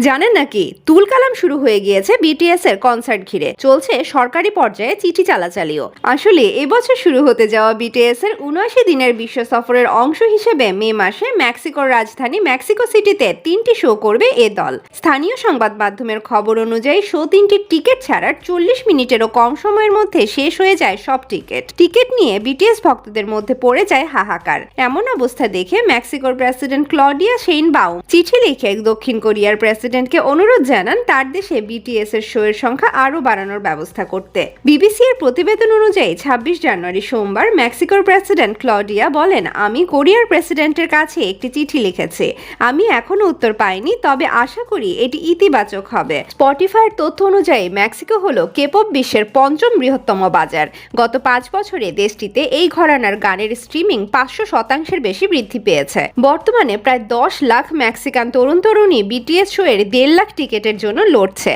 জানেন নাকি তুলকালাম শুরু হয়ে গিয়েছে বিটিএস এর কনসার্ট ঘিরে চলছে সরকারি পর্যায়ে চিঠি চালাচালিও। আসলে এবছর শুরু হতে যাওয়া বিটিএস এর ৭৯ দিনের বিশ্ব সফরের অংশ হিসেবে মে মাসে মেক্সিকোর রাজধানী মেক্সিকো সিটিতে ৩টি শো করবে এ দল। স্থানীয় সংবাদ মাধ্যমের খবর অনুযায়ী শো ৩টির টিকিট ছাড়ার ৪০ মিনিটেরও কম সময়ের মধ্যে শেষ হয়ে যায় সব টিকিট নিয়ে বিটিএস ভক্তদের মধ্যে পড়ে যায় হাহাকার। এমন অবস্থা দেখে মেক্সিকোর প্রেসিডেন্ট ক্লডিয়া শেইনবাউম চিঠি লিখে দক্ষিণ কোরিয়ার প্রেসিডেন্টকে অনুরোধ জানান তার দেশে বিটিএস এর শো এর সংখ্যা আরও বাড়ানোর ব্যবস্থা করতে। বিবিসি এর প্রতিবেদন অনুযায়ী ২৬ জানুয়ারি সোমবার মেক্সিকোর প্রেসিডেন্ট ক্লডিয়া বলেন, আমি কোরিয়ার প্রেসিডেন্টের কাছে একটি চিঠি লিখেছি। আমি এখনো উত্তর পাইনি, তবে আশা করি এটি ইতিবাচক হবে। স্পটিফাইয়ের তথ্য অনুযায়ী মেক্সিকো হলো কেপপ বিশ্বের ৫ম বৃহত্তম বাজার। গত ৫ বছরে দেশটিতে এই ঘরানার গানের স্ট্রিমিং ৫০০% বেশি বৃদ্ধি পেয়েছে। বর্তমানে প্রায় ১০ লাখ মেক্সিকান তরুণ তরুণী বিটিএস শো এর ১.৫ লাখ টিকিটের জন্য লড়ছে।